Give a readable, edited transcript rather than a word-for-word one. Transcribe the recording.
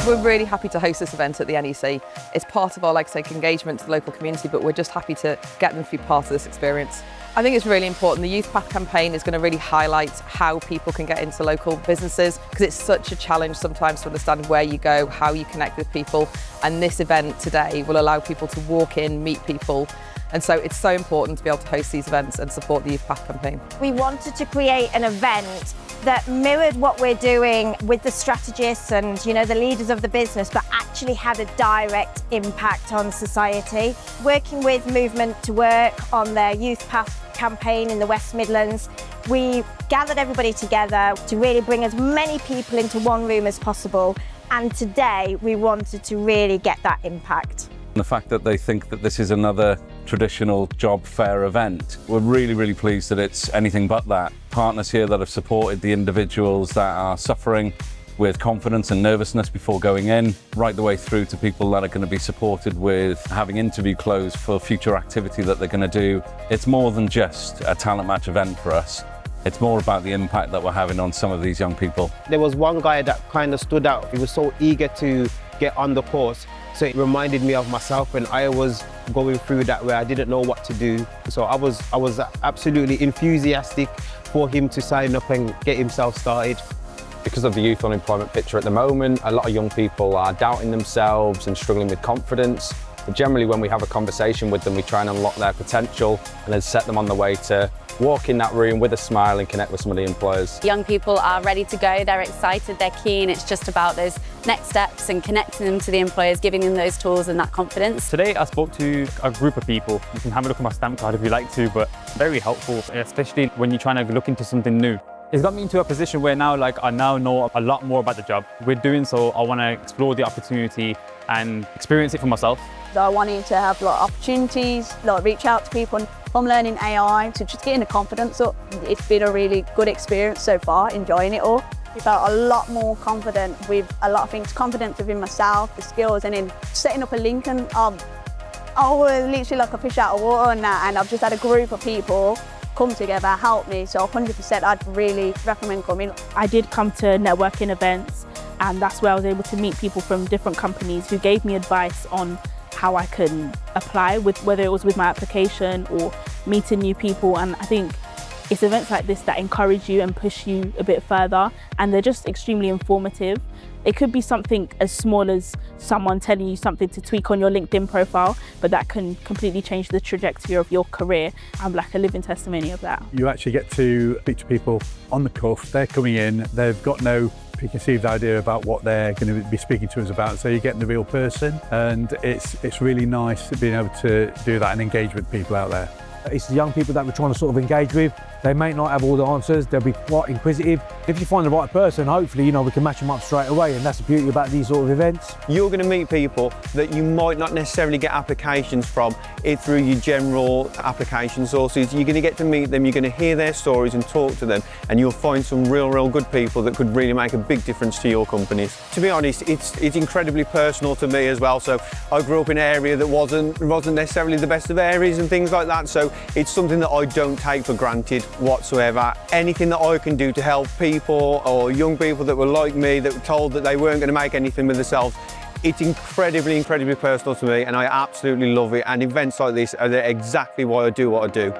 We're really happy to host this event at the NEC. It's part of our, engagement to the local community, but we're just happy to get them to be part of this experience. I think it's really important. The YouthPath campaign is going to really highlight how people can get into local businesses, because it's such a challenge sometimes to understand where you go, how you connect with people. And this event today will allow people to walk in, meet people. And so it's so important to be able to host these events and support the YouthPath campaign. We wanted to create an event that mirrored what we're doing with the strategists and the leaders of the business, but actually had a direct impact on society. Working with Movement to Work on their YouthPath campaign in the West Midlands, we gathered everybody together to really bring as many people into one room as possible. And today we wanted to really get that impact. The fact that they think that this is another traditional job fair event, we're really, really pleased that it's anything but that. Partners here that have supported the individuals that are suffering with confidence and nervousness before going in, right the way through to people that are going to be supported with having interview clothes for future activity that they're going to do. It's more than just a talent match event for us. It's more about the impact that we're having on some of these young people. There was one guy that kind of stood out. He was so eager to get on the course. So it reminded me of myself when I was going through that, where I didn't know what to do. So I was absolutely enthusiastic for him to sign up and get himself started. Because of the youth unemployment picture at the moment, a lot of young people are doubting themselves and struggling with confidence. But generally, when we have a conversation with them, we try and unlock their potential and then set them on the way to walk in that room with a smile and connect with some of the employers. Young people are ready to go, they're excited, they're keen. It's just about those next steps and connecting them to the employers, giving them those tools and that confidence. Today I spoke to a group of people. You can have a look at my stamp card if you like to, but very helpful, especially when you're trying to look into something new. It's got me into a position where now I now know a lot more about the job. With doing so, I want to explore the opportunity and experience it for myself. I wanted to have opportunities, reach out to people. I'm learning AI to just getting the confidence up. It's been a really good experience so far, enjoying it all. I felt a lot more confident with a lot of things, confidence within myself, the skills, and then setting up a link. And I was literally like a fish out of water on that, and I've just had a group of people come together, help me, so 100% I'd really recommend coming. I did come to networking events, and that's where I was able to meet people from different companies who gave me advice on how I can apply, whether it was with my application or meeting new people. And I think it's events like this that encourage you and push you a bit further, and they're just extremely informative. It could be something as small as someone telling you something to tweak on your LinkedIn profile, but that can completely change the trajectory of your career. I'm like a living testimony of that. You actually get to speak to people on the cuff. They're coming in, they've got no preconceived idea about what they're going to be speaking to us about, so you're getting the real person, and it's really nice being able to do that and engage with people out there. It's the young people that we're trying to sort of engage with. They may not have all the answers, they'll be quite inquisitive. If you find the right person, hopefully, we can match them up straight away, and that's the beauty about these sort of events. You're going to meet people that you might not necessarily get applications from through your general application sources. You're going to get to meet them, you're going to hear their stories and talk to them, and you'll find some real good people that could really make a big difference to your companies. To be honest, it's incredibly personal to me as well. So I grew up in an area that wasn't necessarily the best of areas and things like that, so it's something that I don't take for granted whatsoever. Anything that I can do to help people or young people that were like me, that were told that they weren't going to make anything with themselves, it's incredibly personal to me, and I absolutely love it. And events like this are exactly why I do what I do.